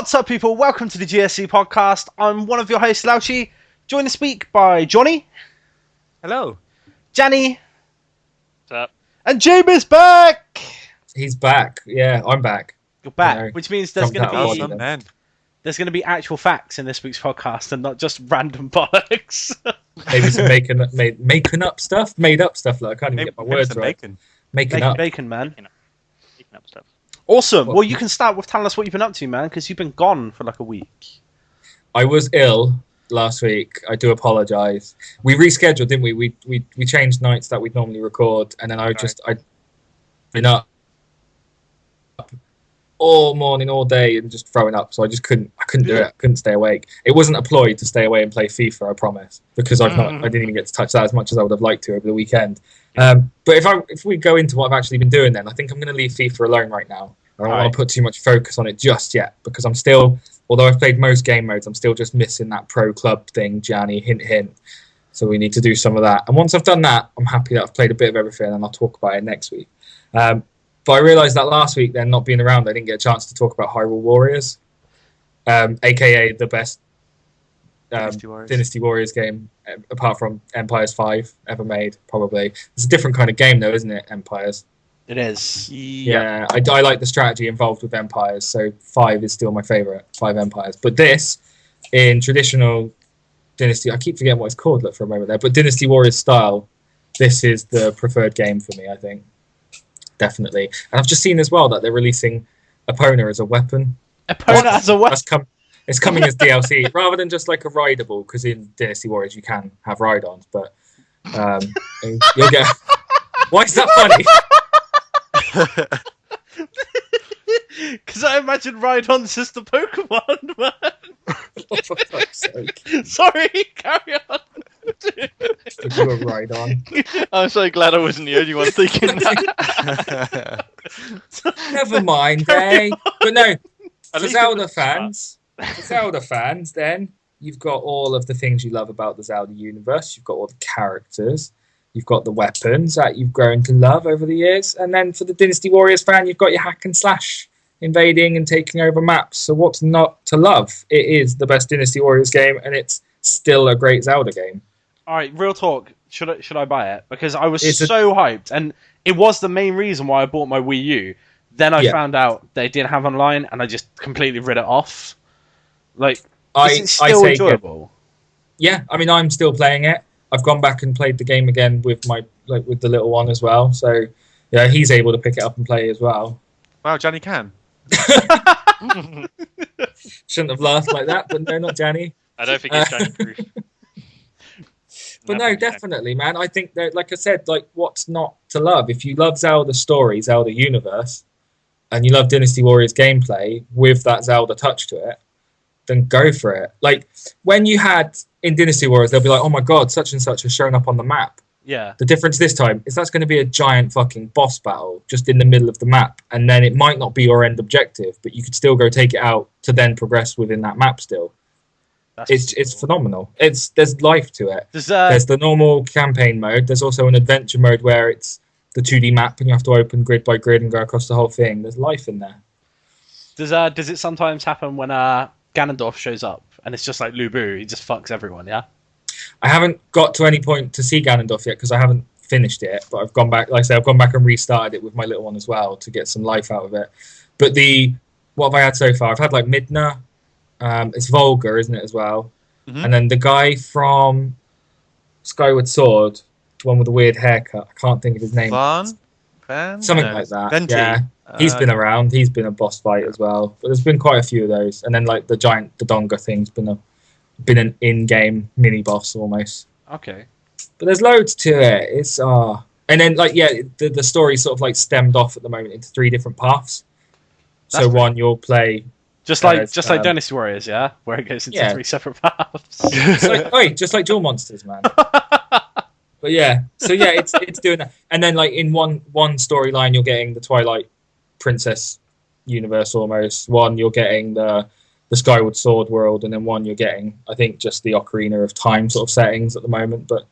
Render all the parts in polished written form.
What's up, people? Welcome to the GSC podcast. I'm one of your hosts, Lauchi, joined this week by Johnny. Hello. Janny. What's up? And Jaime's back! He's back. Yeah, I'm back. You're back, which means there's going to be actual facts in this week's podcast and not just random bollocks. Maybe some making up stuff, made up stuff. Like I can't even get my words right. Making up. Bacon, man. Making up stuff. Awesome. Well, you can start with telling us what you've been up to, man, because you've been gone for like a week. I was ill last week. I do apologise. We rescheduled, didn't we? We changed nights that we'd normally record, and then I'd been up all morning, all day, and just throwing up. So I couldn't do it. I couldn't stay awake. It wasn't a ploy to stay away and play FIFA, I promise, because I didn't even get to touch that as much as I would have liked to over the weekend. But if we go into what I've actually been doing, then I think I'm going to leave FIFA alone right now. I don't want to put too much focus on it just yet, because I'm still, although I've played most game modes, I'm still just missing that pro club thing, Gianni, hint, hint. So we need to do some of that. And once I've done that, I'm happy that I've played a bit of everything, and I'll talk about it next week. But I realised that last week, then not being around, I didn't get a chance to talk about Hyrule Warriors, aka the best Dynasty Warriors game, apart from Empires 5 ever made, probably. It's a different kind of game, though, isn't it, Empires? It is. Yeah, I like the strategy involved with Empires, so 5 is still my favourite, 5 Empires. But this, in traditional Dynasty, I keep forgetting what it's called for a moment there, but Dynasty Warriors style, this is the preferred game for me, I think. Definitely. And I've just seen as well that they're releasing Epona as a weapon. Epona as a weapon? It's coming as DLC, rather than just like a rideable, because in Dynasty Warriors you can have ride-ons, but you'll get... Why is that funny? Because I imagine Rhydon's just a Pokemon, man. Oh, for fuck's sake. Sorry, carry on. Give you a Rhydon. I'm so glad I wasn't the only one thinking that. Never mind, eh? But no, for Zelda fans, then you've got all of the things you love about the Zelda universe. You've got all the characters. You've got the weapons that you've grown to love over the years. And then for the Dynasty Warriors fan, you've got your hack and slash, invading and taking over maps. So what's not to love? It is the best Dynasty Warriors game, and it's still a great Zelda game. All right, real talk. Should I buy it? Because I was so hyped, and it was the main reason why I bought my Wii U. Then I found out they didn't have online, and I just completely rid it off. Like, is it still enjoyable? Yeah, I mean, I'm still playing it. I've gone back and played the game again with with the little one as well. So, yeah, he's able to pick it up and play as well. Wow, Johnny can. Shouldn't have laughed like that, but no, not Johnny. I don't think it's Johnny proof. But no, definitely, man. I think that, like I said, what's not to love? If you love Zelda story, Zelda universe, and you love Dynasty Warriors gameplay with that Zelda touch to it, then go for it. Like, when you had in Dynasty Warriors, they'll be like, oh my god, such and such has shown up on the map. Yeah. The difference this time is that's going to be a giant fucking boss battle just in the middle of the map, and then it might not be your end objective, but you could still go take it out to then progress within that map still. It's phenomenal. There's life to it. There's the normal campaign mode. There's also an adventure mode where it's the 2D map and you have to open grid by grid and go across the whole thing. There's life in there. Does it sometimes happen when Ganondorf shows up and it's just like Lu Bu, he just fucks everyone, yeah? I haven't got to any point to see Ganondorf yet because I haven't finished it, but I've gone back, like I say, I've gone back and restarted it with my little one as well to get some life out of it. But what have I had so far? I've had like Midna, it's Volga, isn't it, as well? Mm-hmm. And then the guy from Skyward Sword, the one with the weird haircut, I can't think of his name. Something like that. Venti. Yeah. He's been around. He's been a boss fight as well. But there's been quite a few of those. And then like the giant Dodonga thing's been an in-game mini boss almost. Okay. But there's loads to it. It's and then the story's sort of like stemmed off at the moment into 3 different paths. So one you'll play just like Dynasty Warriors, yeah, where it goes into 3 separate paths. just like Duel Monsters, man. But yeah, so yeah, it's doing that. And then like in one storyline, you're getting the Twilight Princess universe almost. One you're getting the Skyward Sword world, and then one you're getting, I think, just the Ocarina of Time sort of settings at the moment. But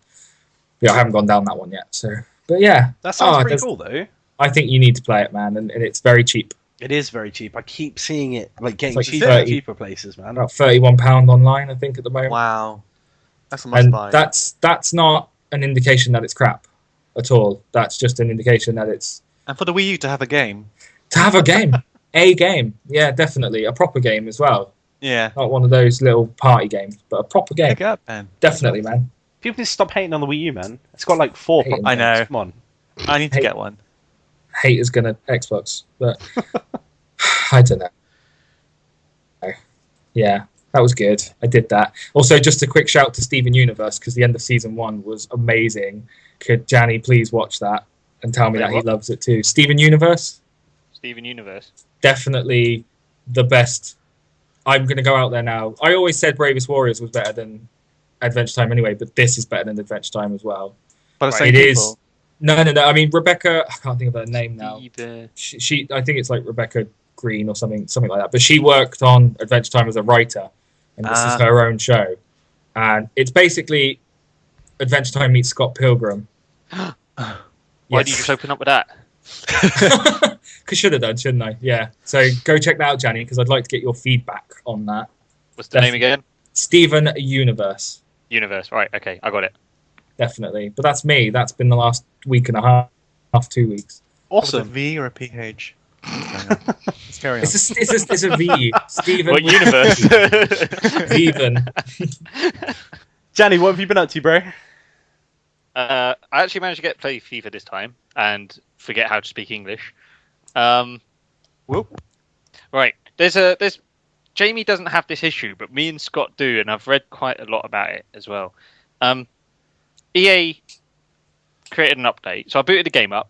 yeah, I haven't gone down that one yet. So, but yeah, that sounds pretty cool though. I think you need to play it, man, and it's very cheap. It is very cheap. I keep seeing it like getting like cheaper 30 and cheaper places, man. About £31 online, I think, at the moment. Wow. That's a And must-buy. that's not an indication that it's crap at all. That's just an indication that it's And for the Wii U to have a game. to have a game, yeah, definitely a proper game as well. Yeah. Not one of those little party games, but a proper game. Pick it up, man. Definitely, man. People need to stop hating on the Wii U, man. It's got like 4 Hating. proper I know. games. Come on. I need to get one. Hate is gonna Xbox, but I don't know. Yeah, that was good. I did that. Also, just a quick shout to Steven Universe because the end of season 1 was amazing. Could Janny please watch that and tell me Wait, that what? he loves it too? Steven Universe, Steven Universe. definitely the best. I'm gonna go out there now. I always said Bravest Warriors was better than Adventure Time anyway, but this is better than Adventure Time as well. But the Right. same It people. is. No. I mean, Rebecca. I can't think of her name now. Steven. She I think it's like Rebecca Green or something like that. But she worked on Adventure Time as a writer, and this is her own show. And it's basically Adventure Time meets Scott Pilgrim. Why did you just open up with that? Because should have done, shouldn't I? Yeah. So go check that out, Janny, because I'd like to get your feedback on that. What's the name again? Steven Universe, Universe. Right. Okay, I got it. definitely. But that's me. That's been the last week and a half 2 weeks. Was it a Awesome. V or a PH? Let's carry on. It's a V. Steven. What with universe? Steven. Janny, what have you been up to, bro? I actually managed to play FIFA this time and forget how to speak English. Whoop. Right. There's Jamie doesn't have this issue, but me and Scott do, and I've read quite a lot about it as well. EA created an update, so I booted the game up,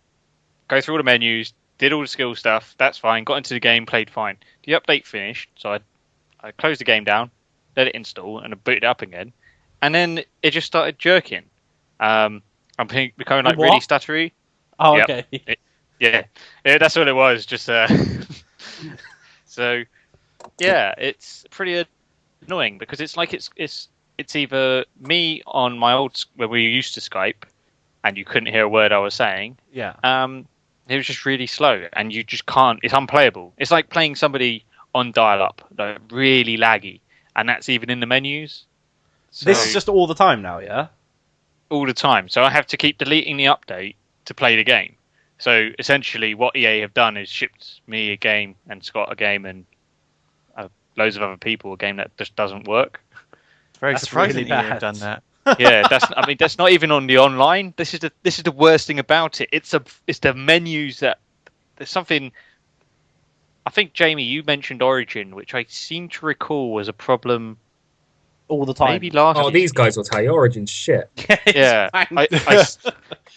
go through all the menus, did all the skill stuff. That's fine. Got into the game, played fine. The update finished, so I closed the game down, let it install, and I booted it up again, and then it just started jerking. I'm becoming like really What? stuttery. Oh, Yep. okay. Yeah, that's what it was. Just so, yeah, it's pretty annoying because it's like it's either me on my old when we used to Skype, and you couldn't hear a word I was saying. Yeah. It was just really slow, and you just can't. It's unplayable. It's like playing somebody on dial-up, like really laggy, and that's even in the menus. So, This is just all the time now, yeah? all the time. So I have to keep deleting the update to play the game. So essentially, what EA have done is shipped me a game and Scott a game and loads of other people a game that just doesn't work. Very That's surprising really that you bad. have done that. Yeah, that's not even on the online. This is the worst thing about it. It's the menus that there's something. I think Jamie, you mentioned Origin, which I seem to recall was a problem All the time. maybe last. Oh, year. these guys will tell you Origin's shit. Yeah, It's fine.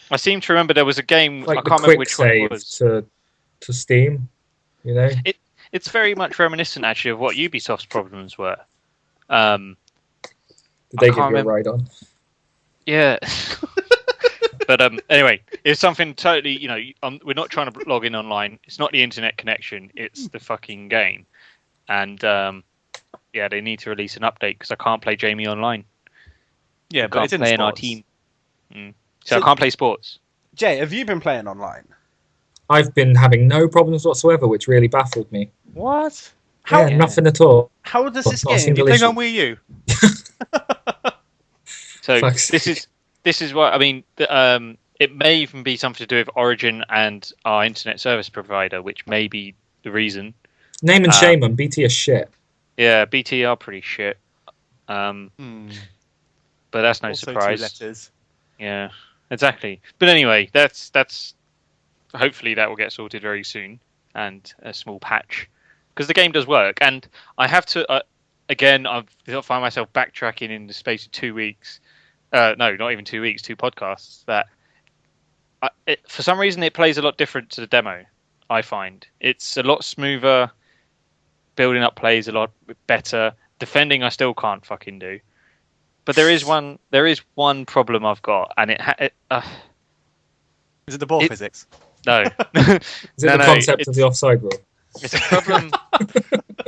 I seem to remember there was a game. Like I the can't remember quick which one it save was. to Steam, you know. It's very much reminiscent actually of what Ubisoft's problems were. Did I they give can't you a remember- ride on? Yeah. But anyway, it's something totally, we're not trying to log in online. It's not the internet connection. It's the fucking game. And yeah, they need to release an update because I can't play Jamie online. Yeah, I but can't it's in play in our sports. team. So I can't play sports. Jay, have you been playing online? I've been having no problems whatsoever, which really baffled me. What? Yeah, Yeah. nothing at all. How does this Not a game? single Playing issue. on Wii U. So Fuck's this is what I mean. It may even be something to do with Origin and our internet service provider, which may be the reason. Name and shame them. BT is shit. Yeah, BT are pretty shit. But that's no Also surprise. 2 letters. Yeah, exactly. But anyway, that's hopefully that will get sorted very soon, and a small patch because the game does work. And I have to again, I've find myself backtracking in the space of 2 weeks. No, not even 2 weeks. 2 podcasts. That for some reason it plays a lot different to the demo. I find it's a lot smoother. Building up plays a lot better. Defending I still can't fucking do. But there is one problem I've got, and Is it the ball physics? no. Is it the concept of the offside rule? It's a problem.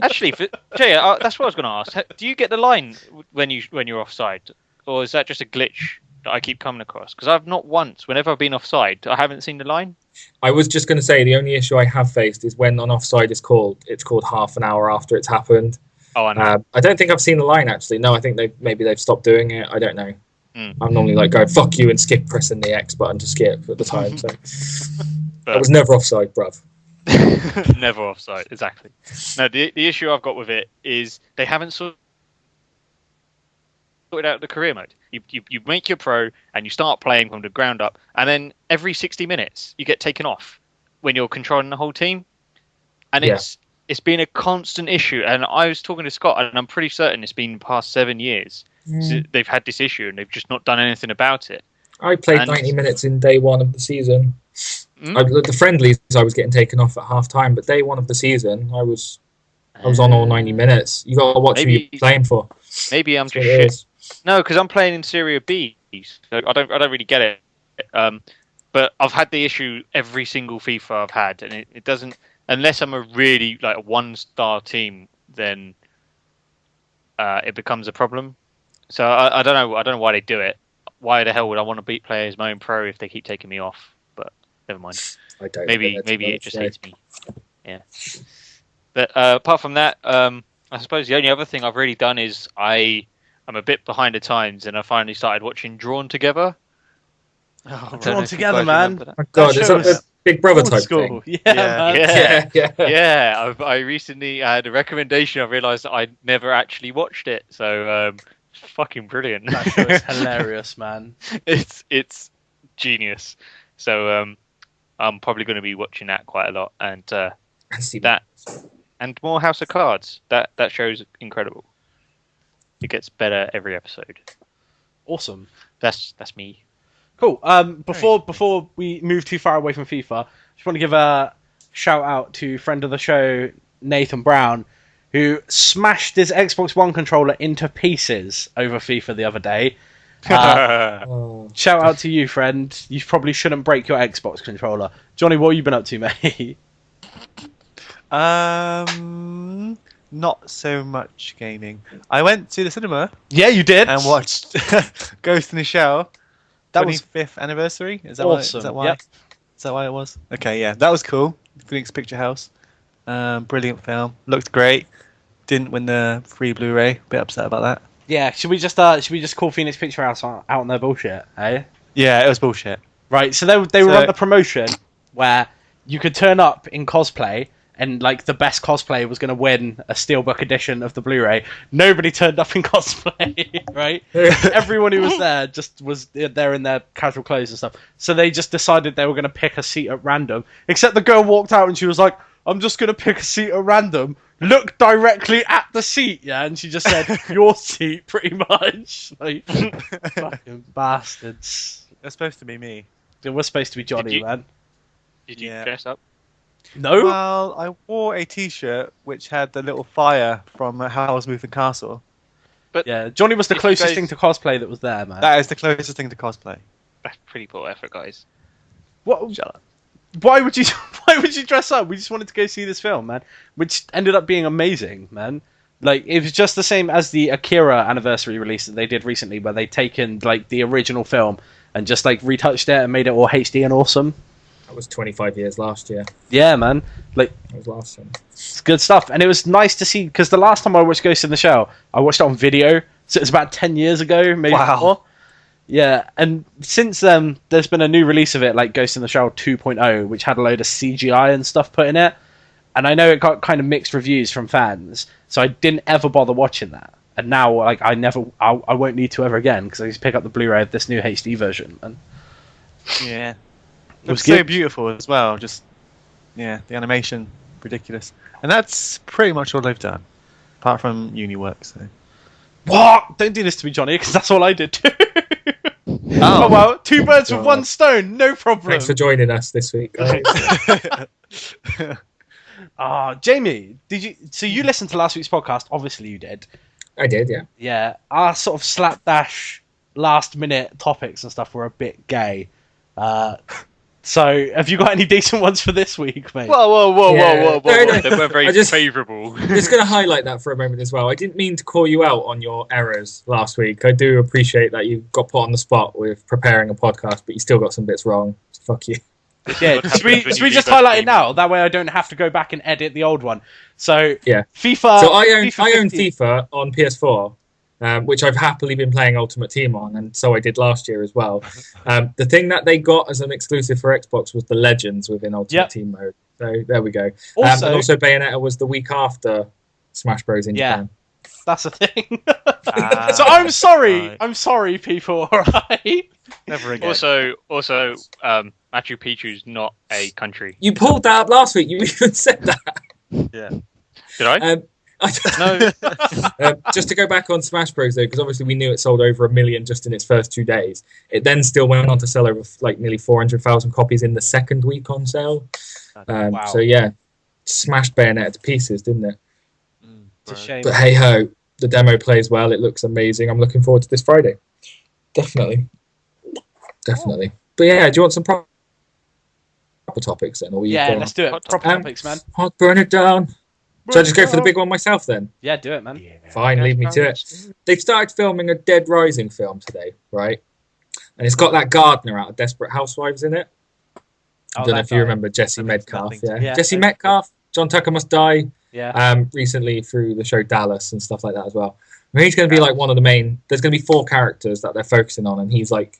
Actually, Jay, that's what I was going to ask. Do you get the line when you're offside, or is that just a glitch that I keep coming across? Because I've not once, whenever I've been offside, I haven't seen the line. I was just going to say the only issue I have faced is when an offside is called, it's called half an hour after it's happened. Oh, I know. I don't think I've seen the line actually. No, I think they've stopped doing it. I don't know. Mm. I'm normally like going fuck you and skip pressing the X button to skip at the time. So But- I was never offside, bruv. Never offside, exactly. No, the issue I've got with it is they haven't sorted out the career mode. You make your pro and you start playing from the ground up, and then every 60 minutes you get taken off when you're controlling the whole team, and it's been a constant issue. And I was talking to Scott, and I'm pretty certain it's been the past 7 years they've had this issue, and they've just not done anything about it. I played 90 minutes in day one of the season. The friendlies I was getting taken off at half time, but day one of the season I was on all 90 minutes. You got to watch who you're playing for. Maybe I'm just shit. No, because I'm playing in Serie B, so I don't really get it. But I've had the issue every single FIFA I've had, and it doesn't, unless I'm a really like a 1-star team, then it becomes a problem. So I don't know why they do it. Why the hell would I want to beat players my own pro if they keep taking me off? But never mind. I don't maybe it just hates me. Yeah. But apart from that, I suppose the only other thing I've really done is I'm a bit behind the times, and I finally started watching Drawn Together. Drawn Together, man. Oh God, it's a Big Brother type thing. Yeah. Yeah. I recently had a recommendation. I realised that I'd never actually watched it, so fucking brilliant. That show is hilarious, man. It's genius. So I'm probably going to be watching that quite a lot, and that and more House of Cards. That show's incredible. It gets better every episode. Awesome. That's me. Cool. Before we move too far away from FIFA, just want to give a shout out to friend of the show Nathan Brown, who smashed his Xbox One controller into pieces over FIFA the other day. Shout out to you, friend. You probably shouldn't break your Xbox controller. Johnny, what have you been up to, mate? Not so much gaming. I went to the cinema. Yeah, you did. And watched Ghost in the Shell. That was 25th anniversary. Is that awesome. Is that why? Yep. Is that why it was? Okay, yeah, that was cool. Phoenix Picture House. Brilliant film. Looked great. Didn't win the free Blu-ray. Bit upset about that. Yeah, should we just call Phoenix Picture House out on their bullshit, eh? Yeah, it was bullshit. Right, so they were on the promotion where you could turn up in cosplay, and like the best cosplay was going to win a Steelbook edition of the Blu-ray. Nobody turned up in cosplay, right? Everyone who was there just was there in their casual clothes and stuff. So they just decided they were going to pick a seat at random. Except the girl walked out and she was like, "I'm just going to pick a seat at random." Looked directly at the seat, yeah, and she just said, "Your seat," pretty much. Like, fucking bastards. That's supposed to be me. It was supposed to be Johnny, man. Did you dress up? No. Well, I wore a T-shirt which had the little fire from Howlsmith and Castle. But yeah, Johnny was the closest thing to cosplay that was there, man. That is the closest thing to cosplay. That's pretty poor effort, guys. What? Shut up. Why would you dress up? We just wanted to go see this film, man, which ended up being amazing, man. Like, it was just the same as the Akira anniversary release that they did recently, where they'd taken like the original film and just like retouched it and made it all HD and awesome. That was 25 years last year. Yeah, man. Like, that was last time. It's good stuff, and it was nice to see because the last time I watched Ghost in the Shell, I watched it on video, so it's about 10 years ago, maybe more. Yeah, and since then, there's been a new release of it, like Ghost in the Shell 2.0, which had a load of CGI and stuff put in it. And I know it got kind of mixed reviews from fans, so I didn't ever bother watching that. And now, like, I won't need to ever again because I just pick up the Blu-ray of this new HD version. And yeah, it was so beautiful as well. Just the animation ridiculous, and that's pretty much all they've done, apart from uni work. So. What? Don't do this to me, Johnny, because that's all I did too. Oh well, two birds with one stone, no problem. Thanks for joining us this week, guys. Jamie, did you? So you listened to last week's podcast? Obviously, you did. I did, yeah. Yeah, our sort of slapdash, last-minute topics and stuff were a bit gay. So, have you got any decent ones for this week, mate? Whoa! No. They weren't very favourable. I'm just going to highlight that for a moment as well. I didn't mean to call you out on your errors last week. I do appreciate that you got put on the spot with preparing a podcast, but you still got some bits wrong. So fuck you. Yeah, What should we happens when you just debug highlight it games. now? That way I don't have to go back and edit the old one. So Yeah. FIFA. So I own 15. FIFA on PS4, which I've happily been playing Ultimate Team on, and so I did last year as well. The thing that they got as an exclusive for Xbox was the Legends within Ultimate Team mode. So there we go. And also Bayonetta was the week after Smash Bros in Japan. That's a thing. So I'm sorry. Right. I'm sorry, people. All right. Never again. Also, Machu Picchu's not a country. You pulled that up last week. You even said that. Yeah. Did I? No. Just to go back on Smash Bros though, because obviously we knew it sold over 1 million just in its first 2 days. It then still went on to sell over like nearly 400,000 copies in the second week on sale. Wow. So yeah, smashed Bayonetta to pieces, didn't it? It's a shame. But hey ho, the demo plays well. It looks amazing. I'm looking forward to this Friday. Definitely. But yeah, do you want some proper topics then? Or Yeah, let's do it. Proper topics, man. I'll burn it down. So I just go for the big one myself then? Yeah, do it, man. Fine, leave me to it. They've started filming a Dead Rising film today, right? And it's got that gardener out of Desperate Housewives in it. I don't know if you remember Jesse Metcalf. Yeah. Jesse Metcalf, John Tucker Must Die. Yeah. Recently through the show Dallas and stuff like that as well. I mean, he's going to be like one of the main. There's going to be 4 characters that they're focusing on, and he's like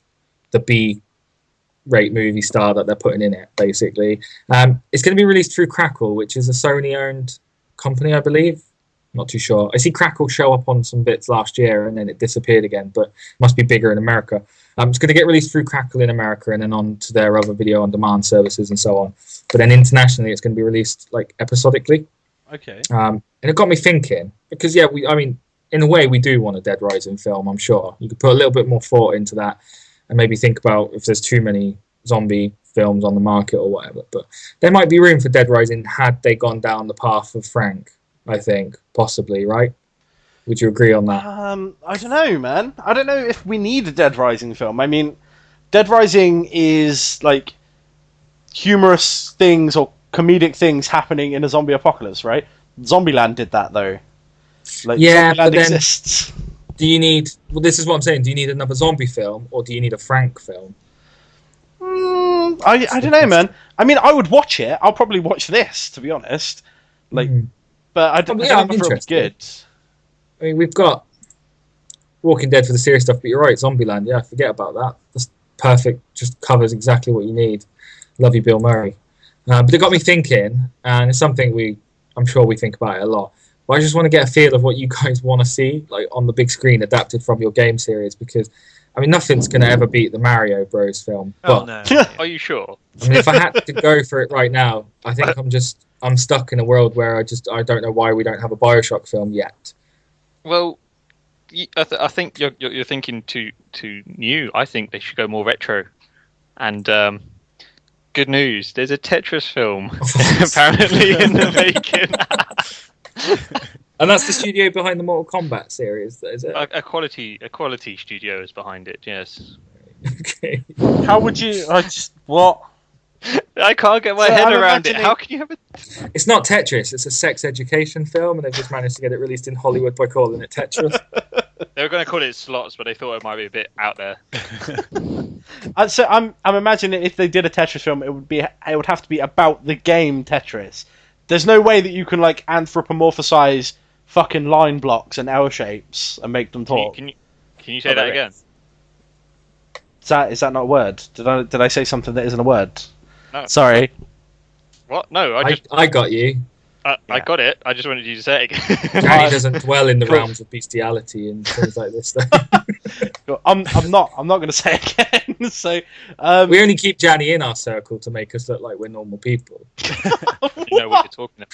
the B-rate movie star that they're putting in it, basically. It's going to be released through Crackle, which is a Sony-owned company, I believe. Not too sure. I see Crackle show up on some bits last year, and then it disappeared again, but it must be bigger in America. It's going to get released through Crackle in America, and then on to their other video-on-demand services and so on. But then internationally, it's going to be released like episodically. Okay. And it got me thinking, because in a way we do want a Dead Rising film, I'm sure. You could put a little bit more thought into that and maybe think about if there's too many zombie films on the market or whatever. But there might be room for Dead Rising had they gone down the path of Frank, I think, possibly, right? Would you agree on that? I don't know, man. I don't know if we need a Dead Rising film. I mean, Dead Rising is like humorous things or comedic things happening in a zombie apocalypse, right? Zombieland did that though. Like, yeah, Zombieland but then exists. do you need? Well, this is what I'm saying. Do you need another zombie film, or do you need a Frank film? I don't know, man. I mean, I would watch it. I'll probably watch this, to be honest. Like, but I don't know if it'll be good. I mean, we've got Walking Dead for the serious stuff, but you're right, Zombieland. Yeah, forget about that. That's perfect. Just covers exactly what you need. Love you, Bill Murray. But it got me thinking, and it's something I'm sure we think about it a lot. But I just want to get a feel of what you guys want to see, like on the big screen, adapted from your game series, because I mean, nothing's going to ever beat the Mario Bros. Film. Oh, but, no. Are you sure? I mean, if I had to go for it right now, I think I'm stuck in a world where I don't know why we don't have a BioShock film yet. Well, I think you're thinking too new. I think they should go more retro. And good news, there's a Tetris film apparently in the making. And that's the studio behind the Mortal Kombat series, is it? A quality studio is behind it. Yes. Okay. How would you? What? I can't get my head around it. How can you have a? It's not Tetris. It's a sex education film, and they've just managed to get it released in Hollywood by calling it Tetris. They were going to call it Slots, but they thought it might be a bit out there. So I'm imagining if they did a Tetris film, it would have to be about the game Tetris. There's no way that you can like anthropomorphize fucking line blocks and L shapes and make them talk. Can you say that again? Is that not a word? Did I say something that isn't a word? No. Sorry. What? No, I got you. I got it. I just wanted you to say it again. Danny doesn't dwell in the realms of bestiality and things like this. I'm not going to say it again. So we only keep Danny in our circle to make us look like we're normal people. You know what you're talking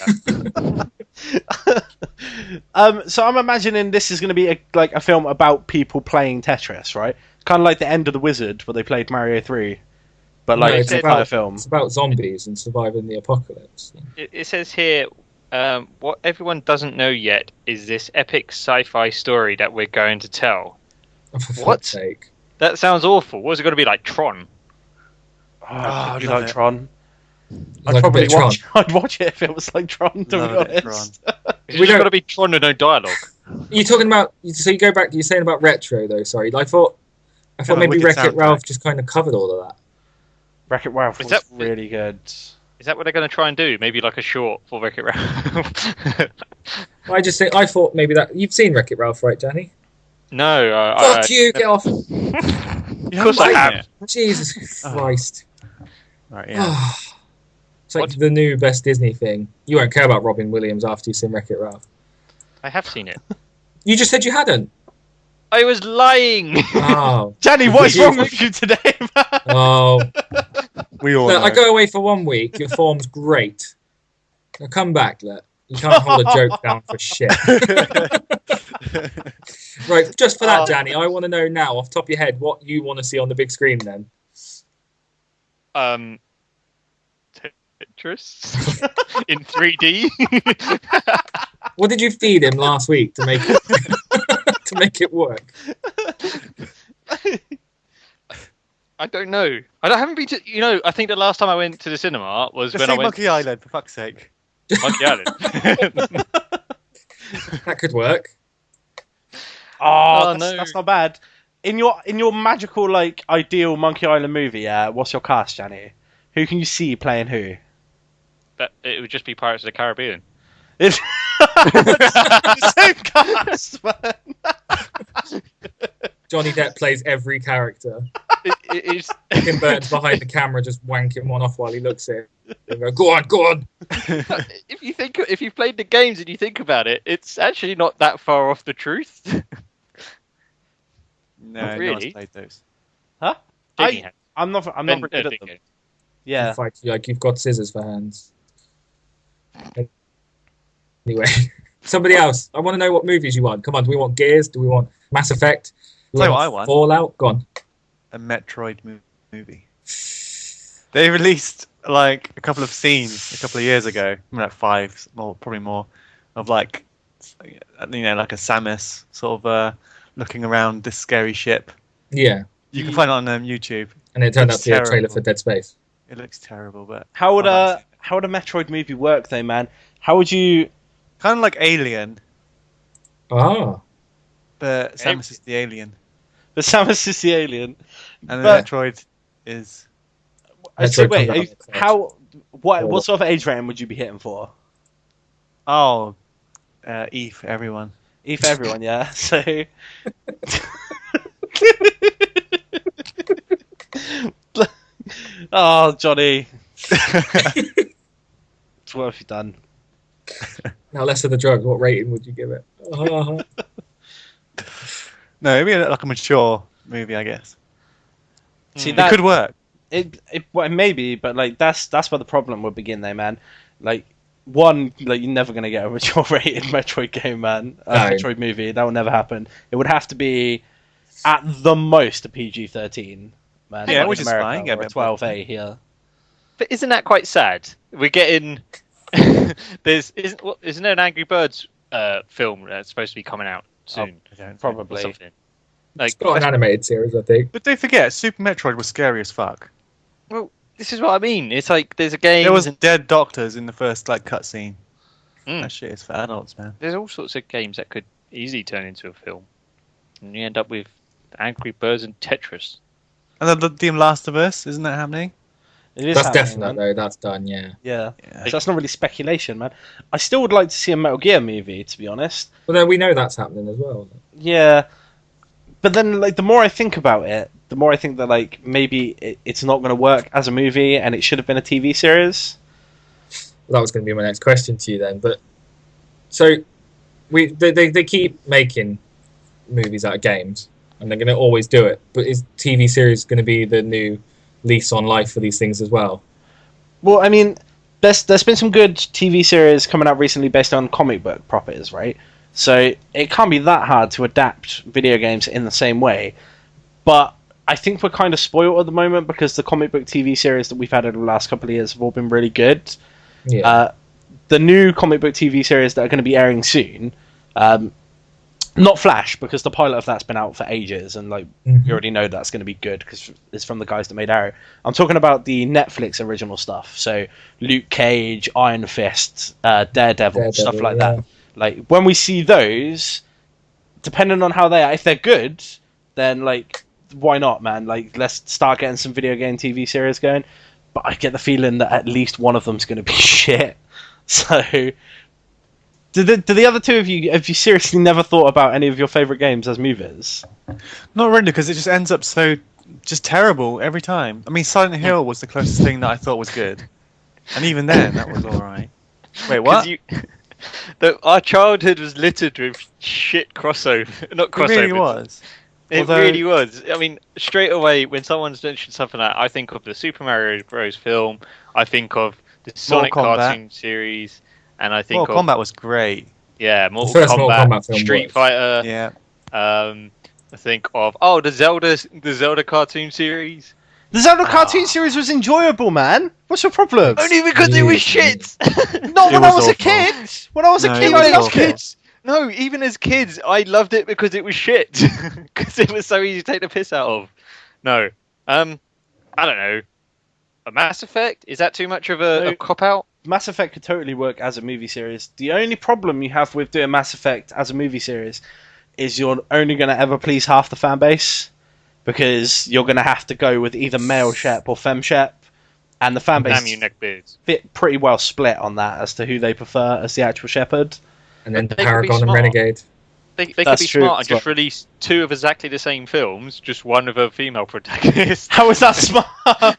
about. So I'm imagining this is going to be a film about people playing Tetris, right? Kind of like the end of the Wizard, where they played Mario 3, but like it's about a film. It's about zombies and surviving the apocalypse. It says here, what everyone doesn't know yet is this epic sci-fi story that we're going to tell. For What? fuck's sake. That sounds awful. What's it going to be like, Tron? Oh, love like it. Tron. I'd Like probably a bit of watch. I'd watch it if it was like Tron. To Love be it, honest. It's just got to be Tron with no dialogue. You're talking about. So you go back. You're saying about retro though. Sorry, I thought Kinda maybe wicked Wreck-It soundtrack. Ralph just kind of covered all of that. Wreck-It Ralph Is was that- really good. Is that what they're going to try and do? Maybe like a short for Wreck-It Ralph? I thought maybe that you've seen Wreck-It Ralph, right, Danny? No. Fuck you! Get off! Of course I have. Jesus Christ! Right, yeah. It's like What? the new best Disney thing. You won't care about Robin Williams after you've seen Wreck-It Ralph. I have seen it. You just said you hadn't. I was lying. Oh, Danny, what is wrong with you today, man? oh. We all Look, know. I go away for 1 week. Your form's great. Now come back, look. You can't hold a joke down for shit. Right, just for that, Danny, I want to know now, off the top of your head, what you want to see on the big screen then. Tetris in 3D. What did you feed him last week to make it to make it work? I don't know. Haven't been to. I think the last time I went to the cinema was Just when say I went Monkey Island, for fuck's sake. to Monkey Island. That could work. Oh, no. that's not bad. In your magical ideal Monkey Island movie, what's your cast, Danny? Who can you see playing who? That it would just be Pirates of the Caribbean. It's the same cast, man. Johnny Depp plays every character. It is. Tim Burton's behind the camera just wanking one off while he looks at it. And go, go on. If you've played the games and you think about it, it's actually not that far off the truth. No, Not no really. one's played those. Huh? Jamie has. I'm not very good at them. Bingo. Yeah. In fact, you've got scissors for hands. Anyway, somebody else. I want to know what movies you want. Come on, do we want Gears? Do we want Mass Effect? Do we Tell you what I want. Fallout? Go on. A Metroid movie. They released a couple of scenes a couple of years ago, like 5, probably more, of like a Samus sort of looking around this scary ship. Yeah. You can find it on YouTube. And it turned out Looks to be a trailer terrible. for Dead Space. It looks terrible, but How would I'd like to see a Metroid movie work though, man? How would you? kind of like Alien, Ah. but Samus is the alien, The Samus is the alien. and But- the Metroid is. So Metroid wait, comes out are you- next year. what sort of age rating would you be hitting for? Oh, E for everyone. E for everyone, yeah. So. Oh, Johnny. What have you done? Now, less of the drugs. What rating would you give it? No, it'd be like a mature movie, I guess. See, It that could work. well, maybe, but that's where the problem would begin, though, man. One, you're never gonna get a mature rated Metroid game, man. No. Metroid movie, that will never happen. It would have to be at the most a PG-13, man. Yeah, like which in is America, fine, yeah, or a but- 12A here. But isn't that quite sad? We're getting. Isn't there an Angry Birds film that's supposed to be coming out soon? Or Probably. something. It's got an animated series, I think. But don't forget, Super Metroid was scary as fuck. Well, this is what I mean. It's like there's a game. There was dead doctors in the first cutscene. Mm. That shit is for adults, man. There's all sorts of games that could easily turn into a film, and you end up with Angry Birds and Tetris. And the Last of Us, isn't that happening? It is That's happening, definite, man. though. That's done, yeah. Yeah. Yeah. So that's not really speculation, man. I still would like to see a Metal Gear movie, to be honest. But then we know that's happening as well. Yeah, but then the more I think about it, the more I think that maybe it's not going to work as a movie, and it should have been a TV series. Well, that was going to be my next question to you then. But so they keep making movies out of games, and they're going to always do it. But is TV series going to be the new lease on life for these things as well? Well, I mean, there's been some good TV series coming out recently based on comic book properties, right? So it can't be that hard to adapt video games in the same way. But I think we're kind of spoiled at the moment because the comic book TV series that we've had over the last couple of years have all been really good. Yeah. The new comic book TV series that are going to be airing soon, not Flash, because the pilot of that's been out for ages, and you already know that's going to be good because it's from the guys that made Arrow. I'm talking about the Netflix original stuff, so Luke Cage, Iron Fist, Daredevil, stuff like that. When we see those, depending on how they are, if they're good, then why not, man? Like, let's start getting some video game TV series going. But I get the feeling that at least one of them's going to be shit. So, do the other two of you, have you seriously never thought about any of your favourite games as movies? Not really, because it just ends up so just terrible every time. I mean, Silent Hill was the closest thing that I thought was good, and even then, that was all right. Wait, what? Our childhood was littered with shit crossover. Not crossover. It really was. It really was. I mean, straight away, when someone's mentioned something like that, I think of the Super Mario Bros. Film, I think of the Sonic cartoon series, and I think Mortal Kombat was great. Yeah, Mortal Kombat film Street Fighter. Yeah. I think of the Zelda cartoon series. The Zelda cartoon series was enjoyable, man. What's your problem? Only because it was shit. Not when I was a kid. When I was a kid, I loved it. No, even as kids, I loved it because it was shit. Because it was so easy to take the piss out of. No. I don't know. A Mass Effect? Is that too much of a cop-out? Mass Effect could totally work as a movie series. The only problem you have with doing Mass Effect as a movie series is you're only going to ever please half the fan base. Because you're going to have to go with either male Shep or femme Shep. And the fan base fit pretty well split on that as to who they prefer as the actual Shepherd. And then Paragon and Renegade. They could be smart and just release two of exactly the same films, just one of a female protagonist. How is that smart,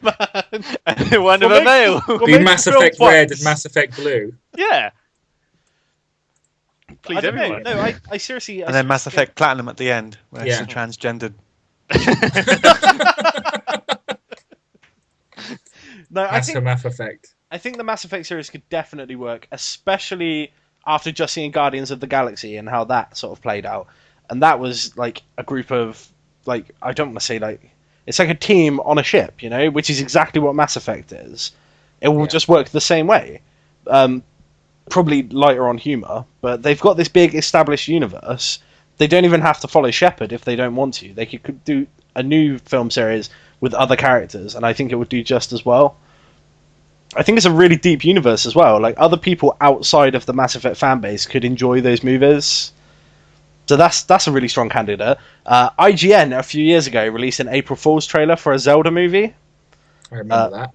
man? And one of a male. Do Mass Effect Red and Mass Effect Blue. Yeah. Please, I don't know. No, I seriously... And then Mass Effect Platinum at the end, where it's transgendered. No, Mass Effect. I think the Mass Effect series could definitely work, especially after just seeing Guardians of the Galaxy and how that sort of played out. And that was like a group of, like, I don't want to say like, it's like a team on a ship, you know, which is exactly what Mass Effect is. It will just work the same way. Probably lighter on humour, but they've got this big established universe. They don't even have to follow Shepard if they don't want to. They could do a new film series with other characters, and I think it would do just as well. I think it's a really deep universe as well. Like, other people outside of the Mass Effect fan base could enjoy those movies. So that's a really strong candidate. IGN a few years ago released an April Fool's trailer for a Zelda movie. I remember that.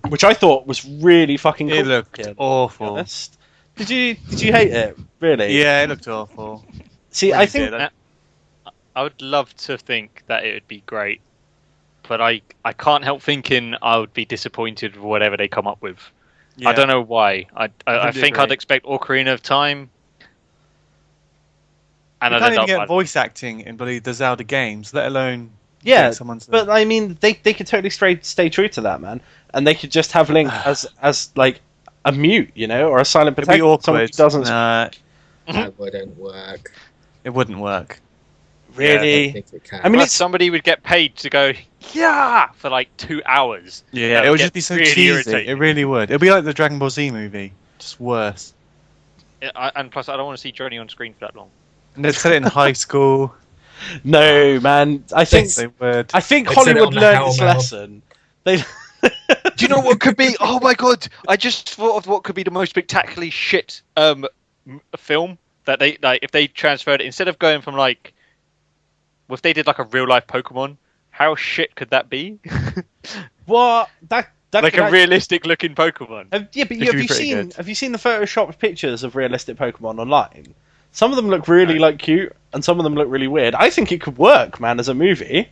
Which I thought was really fucking cool. It looked awful. Did you hate it? Really? Yeah, it looked awful. See, I think I would love to think that it would be great, but I can't help thinking I would be disappointed with whatever they come up with. Yeah. I don't know why. I think I'd expect Ocarina of Time. And you can't even get voice acting in the Zelda games, let alone but I mean, they could totally stay true to that, man, and they could just have Link as like a mute, you know, or a silent protagonist. It'd be awkward. Doesn't. That wouldn't work. It wouldn't work. Really? Yeah, I can. I mean, somebody would get paid to go for like 2 hours. Yeah, it would just be so really cheesy. Irritating. It really would. It'd be like the Dragon Ball Z movie, just worse. And plus, I don't want to see Johnny on screen for that long. And they'd set it in high school. No, man. I think they would. I think Hollywood learned this lesson. Do you know what could be? Oh my god! I just thought of what could be the most spectacularly shit film that they like if they transferred it instead of going from like, if they did like a real life Pokemon. How shit could that be? What that like a realistic looking Pokemon? Have you seen the photoshopped pictures of realistic Pokemon online? Some of them look really like cute, and some of them look really weird. I think it could work, man, as a movie,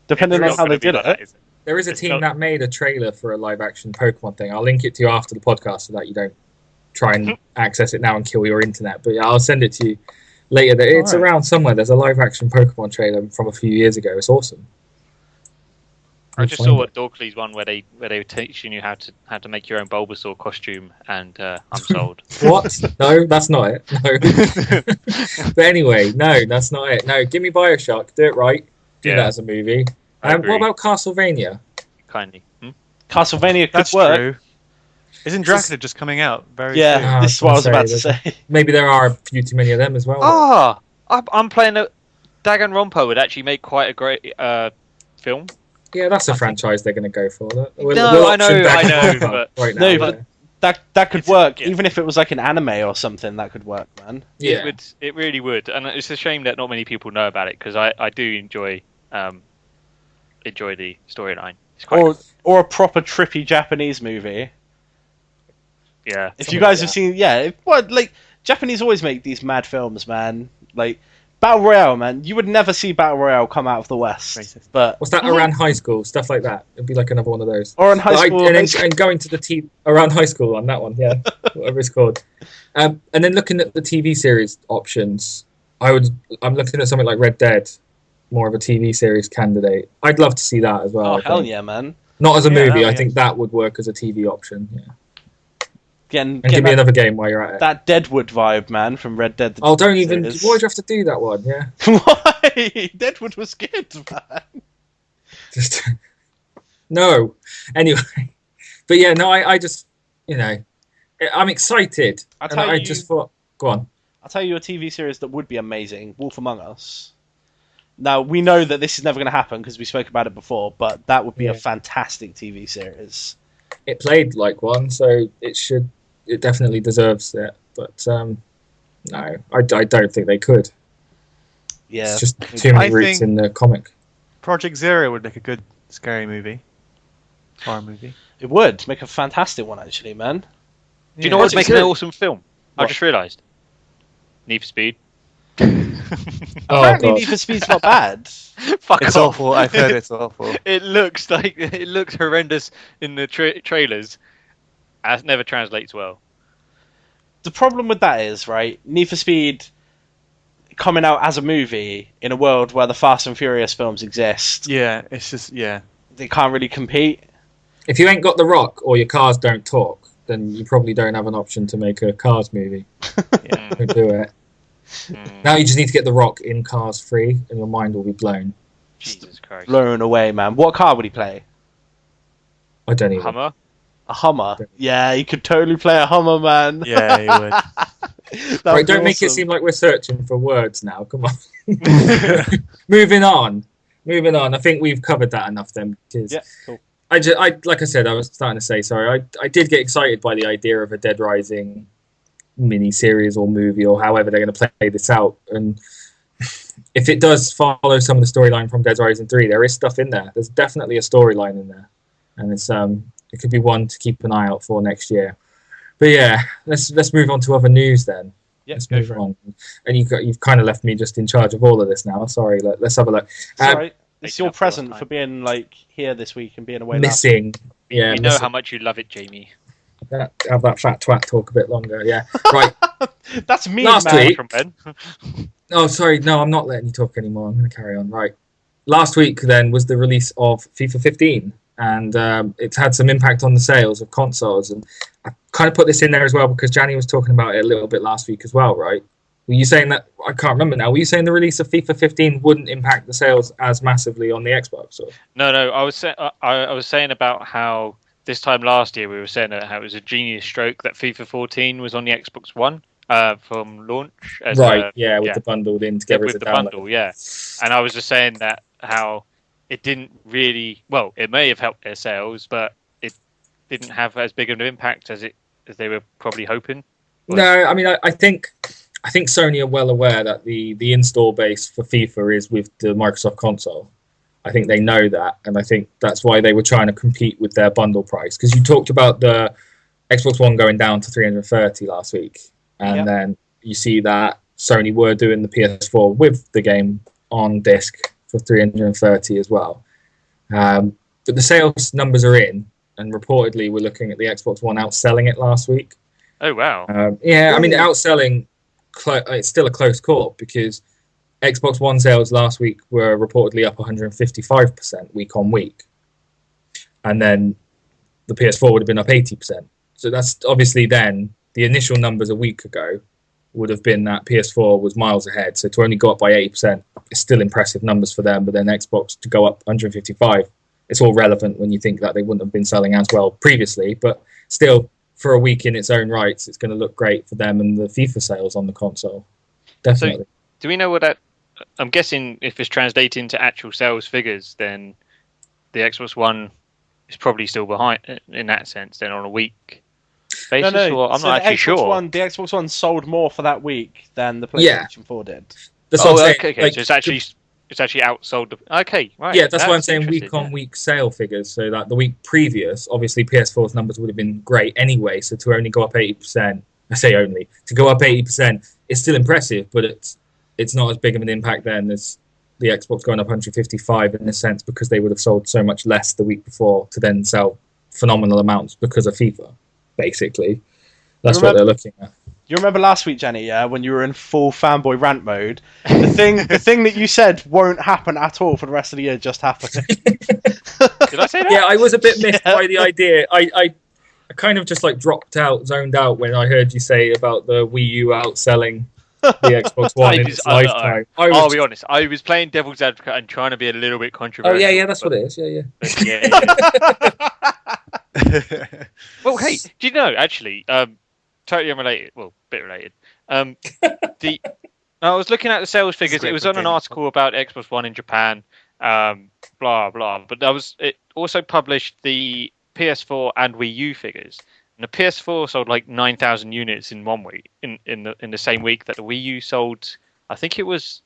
depending on how they did it. There is a team that made a trailer for a live-action Pokemon thing. I'll link it to you after the podcast so that you don't try and access it now and kill your internet. But yeah, I'll send it to you later. It's around somewhere. There's a live-action Pokemon trailer from a few years ago. It's awesome. I just saw a Dorkly's one where they were teaching you how to make your own Bulbasaur costume, and I'm sold. What? No, that's not it. No. But anyway, no, that's not it. No, give me BioShock. Do it right. Do that as a movie. What about Castlevania? Kindly. Castlevania could work. True. Isn't Dracula just coming out very soon? Yeah, this is what I was about to say. Maybe there are a few too many of them as well. I'm playing a Danganronpa would actually make quite a great film. Yeah, that's a franchise they're going to go for. I know, but that could work. Even if it was like an anime or something, that could work, man. Yeah. It really would. And it's a shame that not many people know about it, because I do enjoy enjoy the storyline. It's quite Or a proper trippy Japanese movie. yeah. If you guys have seen, like Japanese always make these mad films, man. Like Battle Royale, man. You would never see Battle Royale come out of the West. Racist. But What's that around high school? Stuff like that. It'd be like another one of those. Or in high school, and going to the around high school on that one, yeah, whatever it's called. And then looking at the TV series options, I'm looking at something like Red Dead, more of a TV series candidate. I'd love to see that as well. Oh I hell think. yeah, man! Not as a movie. I yeah. think that would work as a TV option. Yeah. And give me another game while you're at it. That Deadwood vibe, man, from Red Dead. Oh, don't even. series. Why'd you have to do that one? Yeah. Why? Deadwood was good, man. Just no. Anyway, but yeah, no. I just, I'm excited, and I just thought, go on. I'll tell you a TV series that would be amazing: Wolf Among Us. Now we know that this is never going to happen because we spoke about it before, but that would be a fantastic TV series. It played like one, so it definitely deserves it. But no, I don't think they could. Yeah, it's just too many I roots think in the comic. Project Zero would make a good scary movie, horror movie. It would make a fantastic one, actually, man. Do you know what's making an awesome film? I just realised. Need for Speed. Apparently, Need for Speed's not bad. Fuck It's off. awful. I've heard it's awful. It looks horrendous in the trailers. It never translates well. The problem with that is, right, Need for Speed coming out as a movie in a world where the Fast and Furious films exist. Yeah, it's just They can't really compete. If you ain't got The Rock or your cars don't talk, then you probably don't have an option to make a Cars movie. Yeah. Don't do it. Now you just need to get The Rock in Cars 3 and your mind will be blown. Jesus Christ. Blown away, man. What car would he play? I don't even. Hummer? A Hummer. Yeah, he could totally play a Hummer, man. Yeah, he would. Right, don't make it seem like we're searching for words now. Come on. Moving on. I think we've covered that enough then. Because Yeah, cool. like I said, I was starting to say, sorry, I did get excited by the idea of a Dead Rising mini-series or movie or however they're going to play this out. And if it does follow some of the storyline from Dead Rising 3, there is stuff in there. There's definitely a storyline in there. And it could be one to keep an eye out for next year. But yeah, let's move on to other news then. Yeah, let's move on. And you've kind of left me just in charge of all of this now. Sorry, let's have a look. Sorry, it's your present for being here this week and being away. Missing, yeah. We know how much you love it, Jamie. Have that fat twat talk a bit longer. Yeah, right. That's me, Last man. week- From Ben. Oh, sorry. No, I'm not letting you talk anymore. I'm going to carry on. Right. Last week then was the release of FIFA 15, and it's had some impact on the sales of consoles. And I kind of put this in there as well because Janny was talking about it a little bit last week as well, right? Were you saying that? I can't remember now. Were you saying the release of FIFA 15 wouldn't impact the sales as massively on the Xbox? Or? No. I was saying about how this time last year we were saying how it was a genius stroke that FIFA 14 was on the Xbox One from launch. With the bundled in together with as a the download. bundle, yeah. And I was just saying that how it didn't really. Well, it may have helped their sales, but it didn't have as big of an impact as they were probably hoping. No, I mean I think Sony are well aware that the install base for FIFA is with the Microsoft console. I think they know that, and I think that's why they were trying to compete with their bundle price. Because you talked about the Xbox One going down to 330 last week, and then you see that Sony were doing the PS4 with the game on disc for 330 as well. But the sales numbers are in, and reportedly we're looking at the Xbox One outselling it last week. Oh wow! I mean outselling. It's still a close call because Xbox One sales last week were reportedly up 155% week on week, and then the PS4 would have been up 80%. So that's obviously then the initial numbers a week ago would have been that PS4 was miles ahead. So to only go up by 80% is still impressive numbers for them. But then Xbox to go up 155, it's all relevant when you think that they wouldn't have been selling as well previously. But still, for a week in its own rights, it's going to look great for them and the FIFA sales on the console. Definitely. So, do we know what that? I'm guessing if it's translated into actual sales figures, then the Xbox One is probably still behind in that sense. Then on a week basis, or I'm not actually sure. The Xbox One sold more for that week than the PlayStation 4 did. That's what I'm saying. Okay. So it's actually it's actually outsold. Okay, right. Yeah, that's why I'm saying interesting, week-on-week sale figures. So that the week previous, obviously PS4's numbers would have been great anyway. So to only go up 80%, I say only to go up 80%, it's still impressive, but it's not as big of an impact then as the Xbox going up 155 in a sense, because they would have sold so much less the week before to then sell phenomenal amounts because of FIFA. Basically, that's what they're looking at. You remember last week, Jenny, yeah, when you were in full fanboy rant mode? The thing that you said won't happen at all for the rest of the year just happened. Did I say that? Yeah, I was a bit missed by the idea. I kind of just like zoned out when I heard you say about the Wii U outselling the Xbox One in its lifetime. I'll be honest. I was playing devil's advocate and trying to be a little bit controversial. Oh yeah, that's what it is. Yeah. Well, hey, do you know actually? Totally unrelated. Well, a bit related. I was looking at the sales figures. It was on an article about Xbox One in Japan. Blah blah. But it also published the PS4 and Wii U figures. And the PS4 sold like 9,000 units in 1 week. In the same week that the Wii U sold, I think it was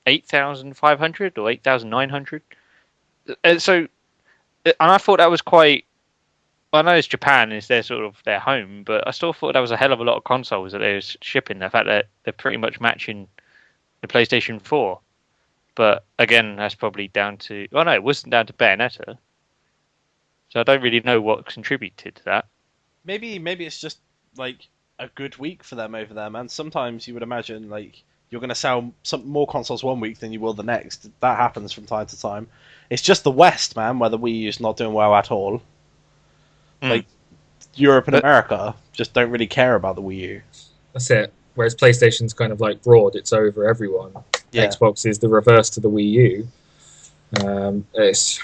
8,500 or 8,900. And I thought that was quite. I know it's Japan, it's their home, but I still thought that was a hell of a lot of consoles that they were shipping. The fact that they're pretty much matching the PlayStation 4. But again, that's probably down to... Well, no, it wasn't down to Bayonetta. So I don't really know what contributed to that. Maybe it's just like a good week for them over there, man. Sometimes you would imagine like you're going to sell some more consoles 1 week than you will the next. That happens from time to time. It's just the West, man, where the Wii U's not doing well at all. Like Europe and America just don't really care about the Wii U. That's it. Whereas PlayStation's kind of like broad; it's over everyone. Yeah. Xbox is the reverse to the Wii U. It's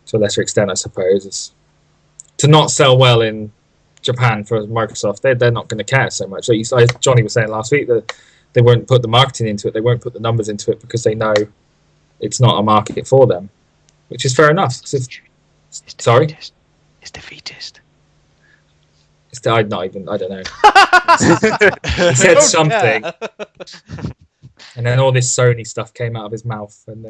to a lesser extent, I suppose. It's to not sell well in Japan for Microsoft. They're not going to care so much. Like Johnny was saying last week that they won't put the marketing into it. They won't put the numbers into it because they know it's not a market for them, which is fair enough. Sorry. It's defeatist. I don't know. He said something, and then all this Sony stuff came out of his mouth. And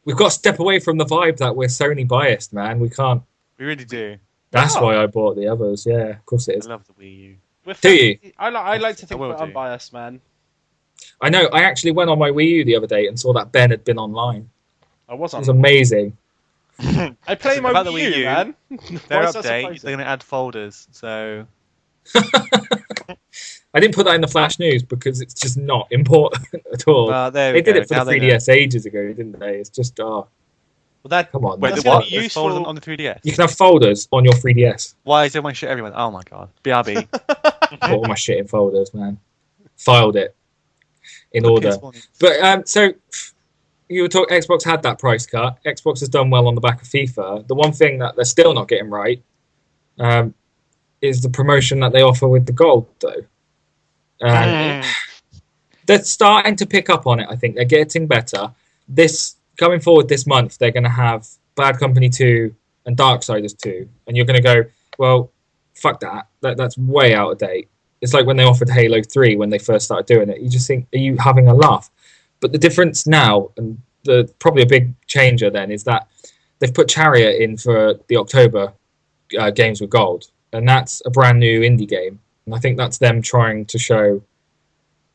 we've got to step away from the vibe that we're Sony biased, man. We can't. We really do. That's why I bought the others. Yeah, of course it is. I love the Wii U. Do you? I like to think we're unbiased, man. I know. I actually went on my Wii U the other day and saw that Ben had been online. I was on. It was amazing. I play my Wii U, man. Their update, they're going to add folders, so... I didn't put that in the Flash News because it's just not important at all. They did it for the 3DS ages ago, didn't they? It's just, Well, come on. Wait, there's folders on the 3DS? You can have folders on your 3DS. Why is there my shit everywhere? Oh my god. BRB. Put all my shit in folders, man. Filed it in order. But, so... You were talking. Xbox had that price cut. Xbox has done well on the back of FIFA. The one thing that they're still not getting right is the promotion that they offer with the gold, though. They're starting to pick up on it. I think they're getting better. Coming forward this month, they're going to have Bad Company 2 and Darksiders 2, and you're going to go, well, fuck that. That's way out of date. It's like when they offered Halo 3 when they first started doing it. You just think, are you having a laugh? But the difference now, and probably a big changer then, is that they've put Chariot in for the October games with gold, and that's a brand new indie game. And I think that's them trying to show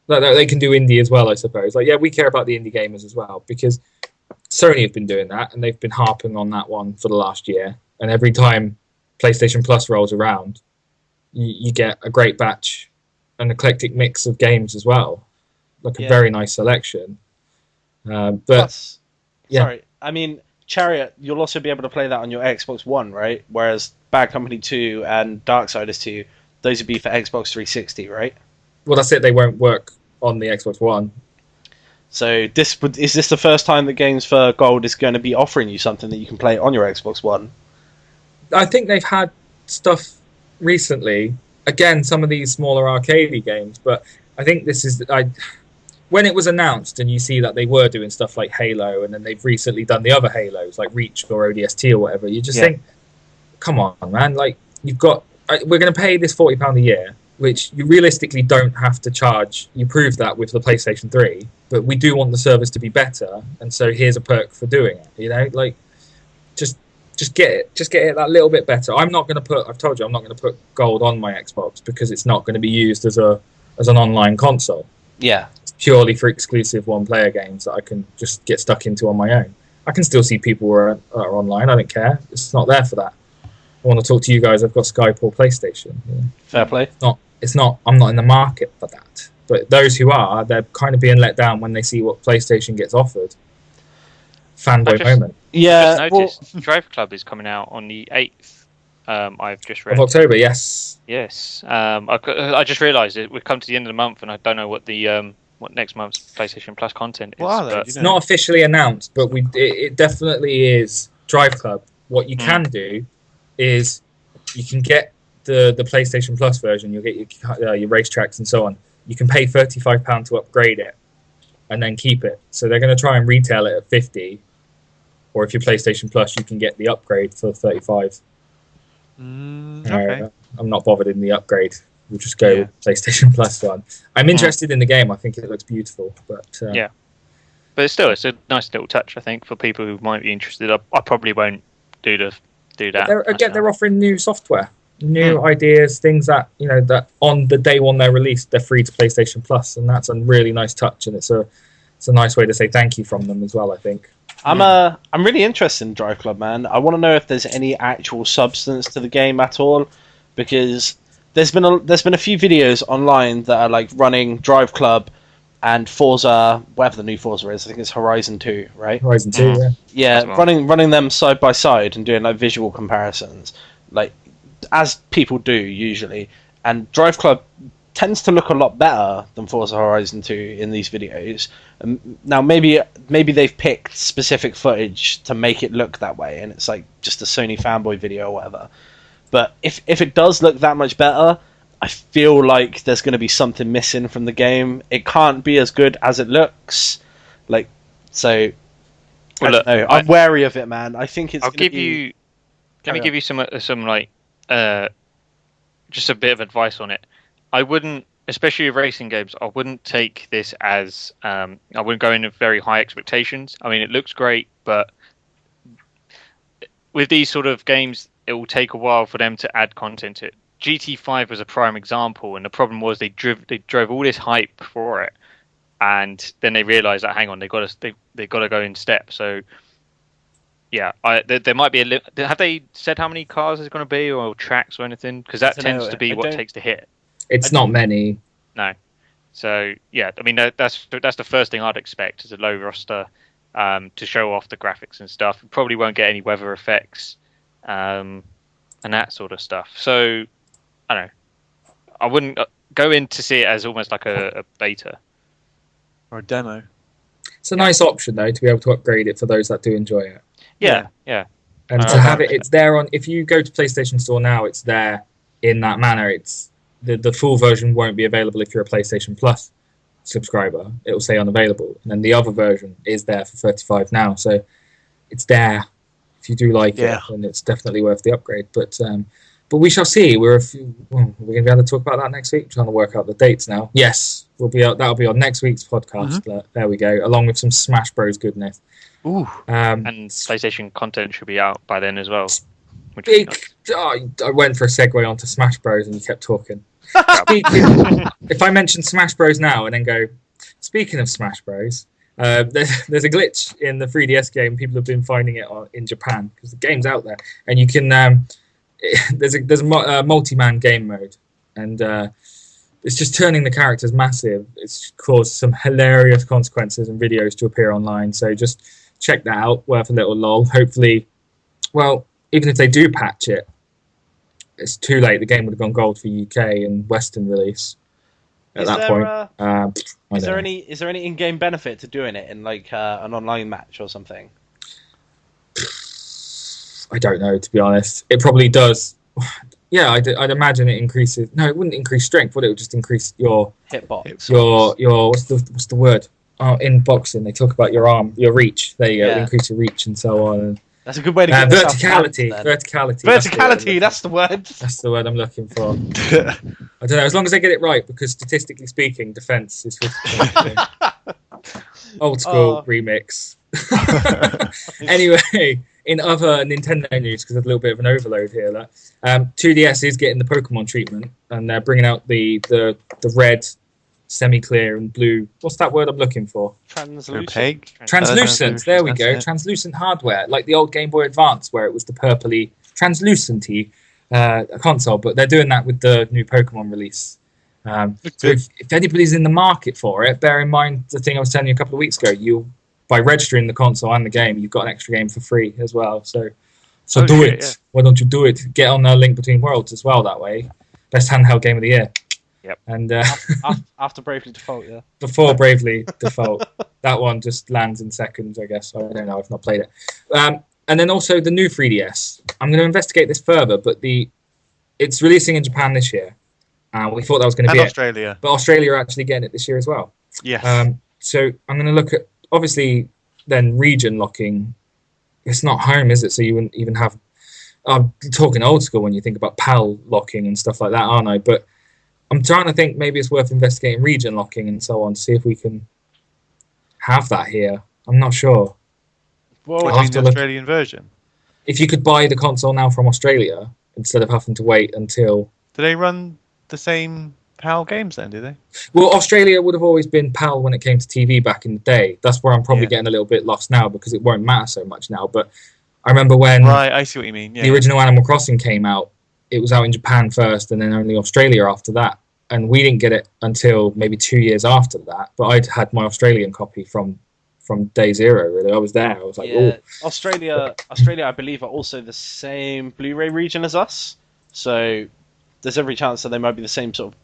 that they can do indie as well, I suppose. Like, yeah, we care about the indie gamers as well, because Sony have been doing that, and they've been harping on that one for the last year. And every time PlayStation Plus rolls around, you get a great batch, an eclectic mix of games as well. Like a very nice selection. But sorry, I mean Chariot. You'll also be able to play that on your Xbox One, right? Whereas Bad Company 2 and Darksiders 2, those would be for Xbox 360, right? Well, that's it. They won't work on the Xbox One. So is this the first time that Games for Gold is going to be offering you something that you can play on your Xbox One? I think they've had stuff recently. Again, some of these smaller arcadey games, but I think this is when it was announced and you see that they were doing stuff like Halo, and then they've recently done the other Halos like Reach or ODST or whatever, you just think, come on, man, like we're going to pay this £40 a year which you realistically don't have to charge. You prove that with the PlayStation 3, but we do want the service to be better, and so here's a perk for doing it. You know, like just get it that little bit better. I'm not going to put. I've told you, I'm not going to put gold on my Xbox because it's not going to be used as an online console. Yeah, it's purely for exclusive one-player games that I can just get stuck into on my own. I can still see people who are online. I don't care. It's not there for that. I want to talk to you guys. I've got Skype or PlayStation. You know? Fair play. It's not. I'm not in the market for that. But those who are, they're kind of being let down when they see what PlayStation gets offered. Fanboy moment. Yeah. I just noticed Drive Club is coming out on the 8th. I've just read. Of October, yes. Yes. I just realised we've come to the end of the month, and I don't know what the what next month's PlayStation Plus content is. What are they? But... It's not officially announced, but it definitely is Drive Club. What you can do is you can get the PlayStation Plus version. You'll get your racetracks and so on. You can pay £35 to upgrade it, and then keep it. So they're going to try and retail it at 50. Or if you're PlayStation Plus, you can get the upgrade for 35. Okay. I'm not bothered in the upgrade. We'll just go with PlayStation Plus one. I'm interested in the game. I think it looks beautiful. But but it's a nice little touch, I think, for people who might be interested. I probably won't do that. They're offering new software, new ideas, things that that on the day one they're released, they're free to PlayStation Plus, and that's a really nice touch, and it's a nice way to say thank you from them as well, I think. I'm really interested in Drive Club, man. I want to know if there's any actual substance to the game at all, because there's been a few videos online that are like running Drive Club and Forza, whatever the new Forza is. I think it's Horizon 2, right? Horizon 2, yeah. Yeah, running them side by side and doing like visual comparisons, like as people do usually. And Drive Club tends to look a lot better than Forza Horizon 2 in these videos. Now maybe they've picked specific footage to make it look that way, and it's like just a Sony fanboy video or whatever. But if it does look that much better, I feel like there's going to be something missing from the game. It can't be as good as it looks. Like, so I don't know. I'm wary of it, man. I think it's. Let me give you some like just a bit of advice on it. I wouldn't, especially with racing games, I wouldn't take this as I wouldn't go in with very high expectations. I mean, it looks great, but with these sort of games, it will take a while for them to add content to it. GT5 was a prime example, and the problem was they drove all this hype for it, and then they realised that hang on, they got to go in step. So yeah, there might be a little. Have they said how many cars there's going to be, or tracks or anything? Because that tends to be what takes to hit. It's not many. No. So yeah, I mean that's the first thing I'd expect is a low roster to show off the graphics and stuff. You probably won't get any weather effects and that sort of stuff. So I don't know. I wouldn't go in to see it as almost like a beta or a demo. It's a nice option though to be able to upgrade it for those that do enjoy it. Yeah. And to have it's there on. If you go to PlayStation Store now, it's there in that manner. It's the full version won't be available if you're a PlayStation Plus subscriber. It will say unavailable, and then the other version is there for $35 now. So it's there. If you do like it, then it's definitely worth the upgrade. But we shall see. We're going to be able to talk about that next week. I'm trying to work out the dates now. Yes, that'll be on next week's podcast. There we go, along with some Smash Bros goodness. Ooh. And PlayStation content should be out by then as well. I went for a segue onto Smash Bros and you kept talking. If I mention Smash Bros now and then go, speaking of Smash Bros, there's a glitch in the 3DS game. People have been finding it in Japan because the game's out there, and you can. There's a multi-man game mode, and it's just turning the characters massive. It's caused some hilarious consequences and videos to appear online. So just check that out. Worth a little lol. Hopefully, even if they do patch it, it's too late. The game would have gone gold for UK and Western release at that point. Is there any in-game benefit to doing it in like an online match or something? I don't know, to be honest. It probably does. Yeah, I'd imagine it increases. No, it wouldn't increase strength, would it? It would just increase your hitbox. Your what's the word? Oh, in boxing they talk about your arm, your reach. There you go. Increase your reach and so on. That's a good way to get yourself verticality. banned, Verticality. That's the word. That's the word I'm looking for. I don't know. As long as they get it right, because statistically speaking, defense is 50%. Old school remix. Anyway, in other Nintendo news, because there's a little bit of an overload here, that 2DS is getting the Pokemon treatment, and they're bringing out the red, semi-clear, and blue. What's that word I'm looking for? Translucent. Opaque. Translucent. There we go. Translucent hardware, like the old Game Boy Advance, where it was the purpley, translucent-y console. But they're doing that with the new Pokemon release. So if anybody's in the market for it, bear in mind the thing I was telling you a couple of weeks ago. By registering the console and the game, you've got an extra game for free as well. So do it. Yeah. Why don't you do it? Get on Link Between Worlds as well that way. Best handheld game of the year. Yep. And after Bravely Default, yeah. Before Bravely Default, that one just lands in seconds, I guess. I don't know. I've not played it. And then also the new 3DS. I'm going to investigate this further, but it's releasing in Japan this year. We thought that was going to be Australia. But Australia are actually getting it this year as well. Yes. So I'm going to look at, obviously, then region locking. It's not home, is it? So you wouldn't even have... I'm talking old school when you think about PAL locking and stuff like that, aren't I? But I'm trying to think maybe it's worth investigating region locking and so on to see if we can have that here. I'm not sure. Well, the Australian version? If you could buy the console now from Australia instead of having to wait until... Do they run the same PAL games then, do they? Well, Australia would have always been PAL when it came to TV back in the day. That's where I'm probably getting a little bit lost now because it won't matter so much now. But I remember when I see what you mean. The original Animal Crossing came out, it was out in Japan first and then only Australia after that. And we didn't get it until maybe 2 years after that. But I'd had my Australian copy from day zero, really. I was there. I was like, oh. Australia, I believe, are also the same Blu-ray region as us. So there's every chance that they might be the same sort of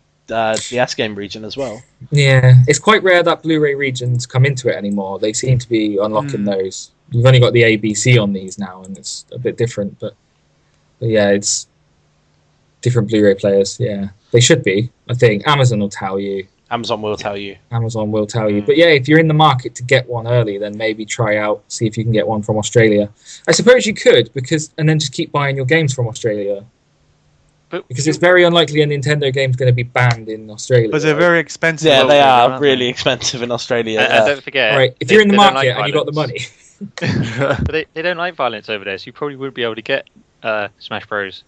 DS game region as well. Yeah, it's quite rare that Blu-ray regions come into it anymore. They seem to be unlocking those. You've only got the ABC on these now, and it's a bit different. But yeah, it's different Blu-ray players. Yeah, they should be. I think Amazon will tell you. Amazon will tell you. But yeah, if you're in the market to get one early, then maybe try out, see if you can get one from Australia. I suppose you could, and then just keep buying your games from Australia. Because it's very unlikely a Nintendo game's going to be banned in Australia. But they're very expensive. Yeah, they are really expensive in Australia. And don't forget, right, if you're in the market and you've got the money. But they don't like violence over there, so you probably would be able to get Smash Bros.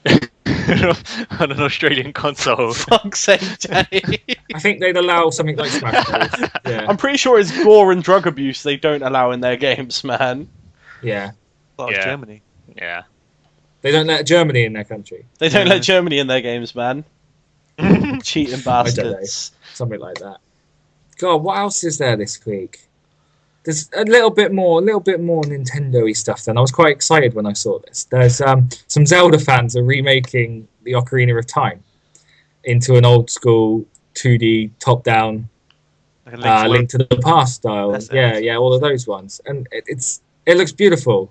on an Australian console. Fuck's sake, Jenny. I think they'd allow something like Smash Bros. Yeah. I'm pretty sure it's gore and drug abuse they don't allow in their games, man. Yeah. Germany. Yeah. They don't let Germany in their country. They don't let Germany in their games, man. Cheating bastards. I don't know. Something like that. God, what else is there this week? There's a little bit more Nintendo-y stuff then. I was quite excited when I saw this. There's some Zelda fans are remaking the Ocarina of Time into an old school 2D top-down Link to the Past style. Yeah, all of those ones. And it looks beautiful.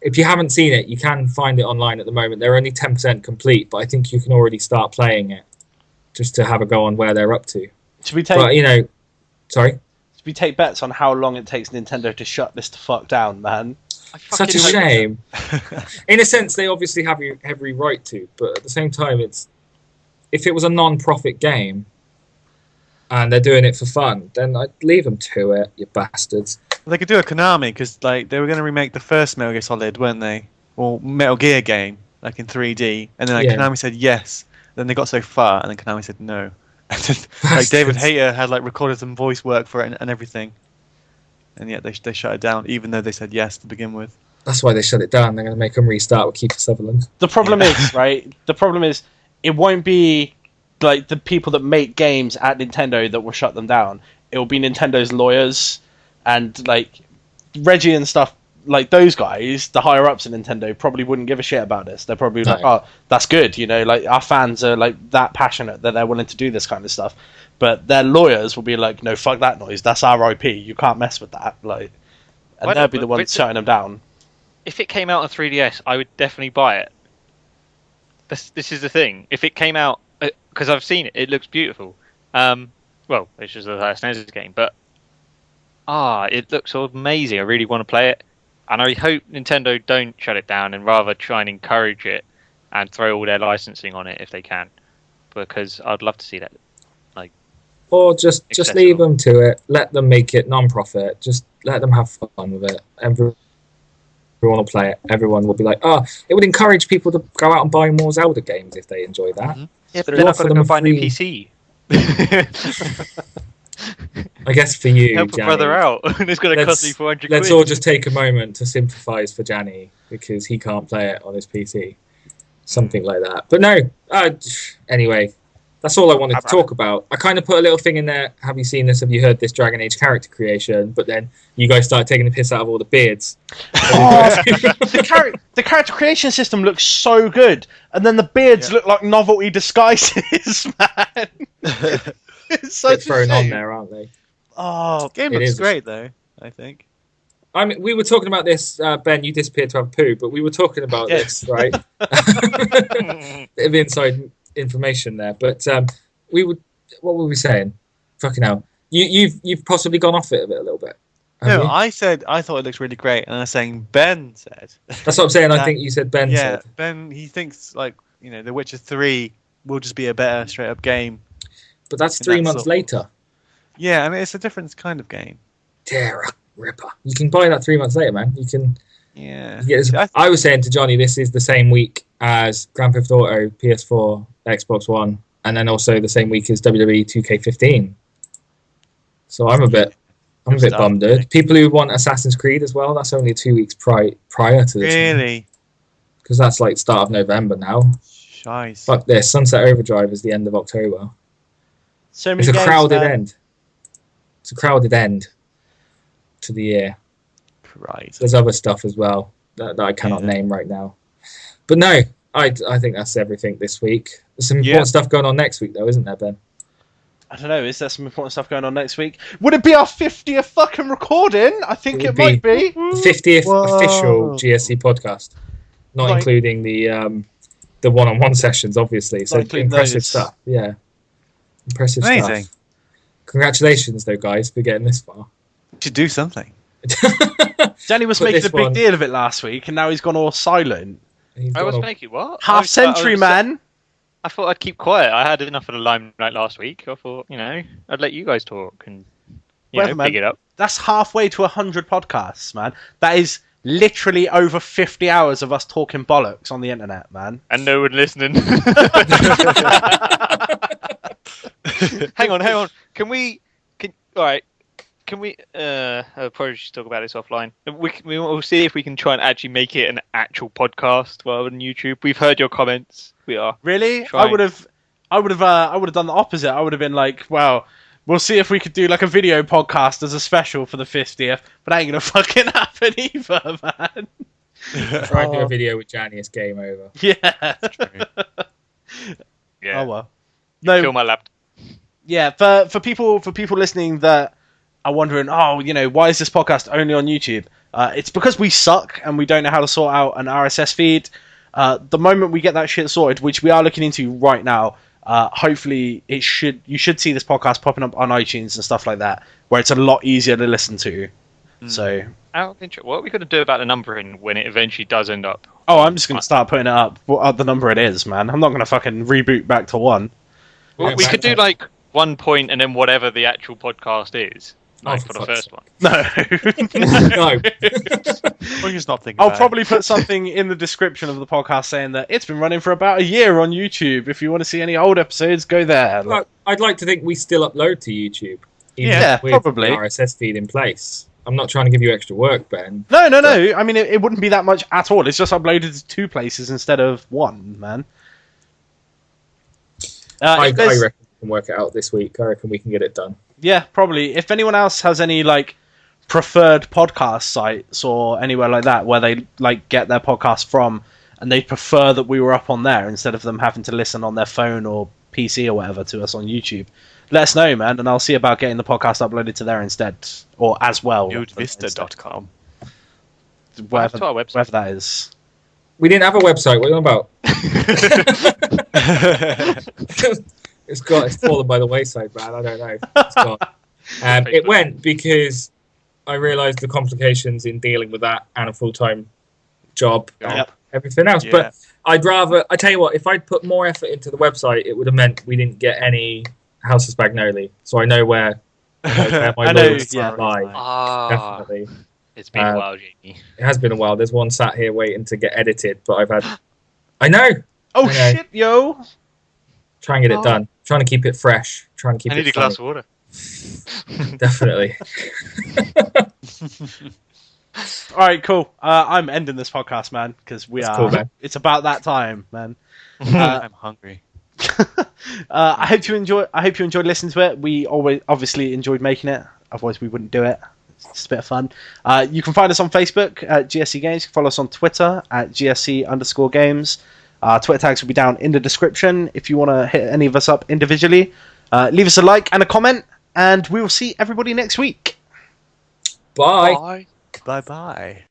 If you haven't seen it, you can find it online at the moment. They're only 10% complete, but I think you can already start playing it just to have a go on where they're up to. Should we take? But, sorry? Should we take bets on how long it takes Nintendo to shut this the fuck down, man? Such a shame. In a sense, they obviously have every right to, but at the same time, if it was a non-profit game and they're doing it for fun, then I'd leave them to it, you bastards. Well, they could do a Konami because they were going to remake the first Metal Gear Solid, weren't they? Or Metal Gear game, like in 3D, and then Konami said yes. Then they got so far, and then Konami said no. And then, David Hayter had recorded some voice work for it and everything, and yet they shut it down, even though they said yes to begin with. That's why they shut it down. They're going to make them restart with Kiefer Sutherland. The problem is, right? The problem is, it won't be the people that make games at Nintendo that will shut them down. It will be Nintendo's lawyers. And Reggie and stuff, those guys, the higher ups at Nintendo, probably wouldn't give a shit about this. They're probably like, "Oh, that's good," our fans are that passionate that they're willing to do this kind of stuff. But their lawyers will be like, "No, fuck that noise. That's our IP. You can't mess with that." And they'll be the ones shutting them down. If it came out on 3DS, I would definitely buy it. This is the thing. If it came out, because I've seen it, it looks beautiful. Well, it's just a SNES game, but. It looks amazing. I really want to play it. And I hope Nintendo don't shut it down and rather try and encourage it and throw all their licensing on it if they can, because I'd love to see that. Or just accessible. leave them to it. Let them make it non-profit. Just let them have fun with it. Everyone will play it. Everyone will be like, oh, it would encourage people to go out and buy more Zelda games if they enjoy that. Mm-hmm. Yeah, but So they're not offer going to them go buy a new free- PC. I guess for you, Help a Janny, brother out. It's going to cost me 400 let's quid. all just take a moment to sympathise for Janny because he can't play it on his PC. Something like that. But no, anyway, that's all I wanted to talk about. I kind of put a little thing in there. Have you seen this? Have you heard this Dragon Age character creation? But then you guys started taking the piss out of all the beards. The character creation system looks so good, and then the beards look like novelty disguises, man. It's They're such a thrown on shame. there, aren't they? Oh, Game It looks is. great though. I think. I mean, we were talking about this, Ben. You disappeared to have a poo, but we were talking about this, right? Bit of inside information there, but we would. What were we saying? Fucking hell! You've possibly gone off it a little bit. haven't No, you? I said I thought it looks really great, and I was saying Ben said. That's what I'm saying. I that- think you said Ben Yeah, said. Ben. He thinks The Witcher 3 will just be a better straight up game. But that's And 3 that's months all. later. Yeah, I mean it's a different kind of game. Terra Ripper. You can buy that 3 months later, man. You can. Yeah. Yeah, See, I was saying to Johnny, this is the same week as Grand Theft Auto, PS4, Xbox One, and then also the same week as WWE 2K15. So I'm a bit stuff, bummed, dude. People who want Assassin's Creed as well, that's only 2 weeks prior to this. Really? Because that's like start of November now. Shice. Fuck this. Sunset Overdrive is the end of October. so many It's a games, crowded man. end. It's a crowded end to the year. Right. There's other stuff as well that I cannot Yeah. name right now. But no, I think that's everything this week. There's some important stuff going on next week, though, isn't there, Ben? I don't know. Is there some important stuff going on next week? Would it be our 50th fucking recording? I think It it would might be. The 50th Whoa. official GSC podcast, not Right. including the one-on-one sessions, obviously. So Not including impressive those. stuff. Yeah, impressive Amazing. stuff. Congratulations, though, guys, for getting this far. Should do something. Danny was But making this a big one- deal of it last week, and now he's gone all silent. He's I got was a- making what? Half century, man. I thought I'd keep quiet. I had enough of the limelight last week. I thought, I'd let you guys talk and Whatever, man. pick it up. That's halfway to 100 podcasts, man. That is literally over 50 hours of us talking bollocks on the internet, man. And no one listening. hang on. Can we I'll probably should talk about this offline. We'll see if we can try and actually make it an actual podcast rather than YouTube. We've heard your comments. We are. Really? Trying. I would have done the opposite. I would have been like, well, we'll see if we could do like a video podcast as a special for the 50th, but that ain't gonna fucking happen either, man. Try and do a video with Janny, it's game over. Yeah. Yeah. Oh well. No. Kill my laptop. Yeah, for people listening that are wondering, why is this podcast only on YouTube? It's because we suck and we don't know how to sort out an RSS feed. The moment we get that shit sorted, which we are looking into right now, hopefully you should see this podcast popping up on iTunes and stuff like that, where it's a lot easier to listen to. So, Out of interest, what are we going to do about the numbering when it eventually does end up? I'm just gonna start putting it up what the number it is, man. I'm not gonna fucking reboot back to 1. Well, Yeah, we back could do then. like 1 point and then whatever the actual podcast is, like Oh, for for the fuck's first one. No. No. We're just not thinking. I'll about probably put something in the description of the podcast saying that it's been running for about a year on YouTube. If you want to see any old episodes, go there. Well, I'd like to think we still upload to YouTube. even Yeah, with probably. the RSS feed in place. I'm not trying to give you extra work, Ben. No. I mean, it wouldn't be that much at all. It's just uploaded to 2 places instead of 1, man. I If there's- reckon we can work it out this week. I reckon we can get it done. Yeah, probably. If anyone else has any like preferred podcast sites or anywhere like that where they like get their podcast from, and they prefer that we were up on there instead of them having to listen on their phone or PC or whatever to us on YouTube, let us know, man, and I'll see about getting the podcast uploaded to there instead, or as well. Nudevista.com. Whatever, To our website. whatever that is. We didn't have a website. What are you on about? It's fallen by the wayside, man. I don't know. It's gone. It went because I realised the complications in dealing with that and a full-time job and Yep. everything else. Yeah. But I tell you what, if I'd put more effort into the website, it would have meant we didn't get any House of Spagnoli. So I know where my I know, loyalties yeah. lie. Ah, Definitely. it's been a while, Jamie. It has been a while. There's one sat here waiting to get edited, but I've had... I know! Oh I know. shit, yo! Try and get it done. Trying to keep it fresh. Trying to keep I it need a funny. glass of water. Definitely. All right, cool. I'm ending this podcast, man, because That's cool, man. It's about that time, man. I'm hungry. I hope you enjoyed listening to it. We obviously enjoyed making it. Otherwise, we wouldn't do it. It's just a bit of fun. You can find us on Facebook at GSC Games. You can follow us on Twitter at GSC_games. Twitter tags will be down in the description if you want to hit any of us up individually. Leave us a like and a comment, and we will see everybody next week. Bye. Bye bye.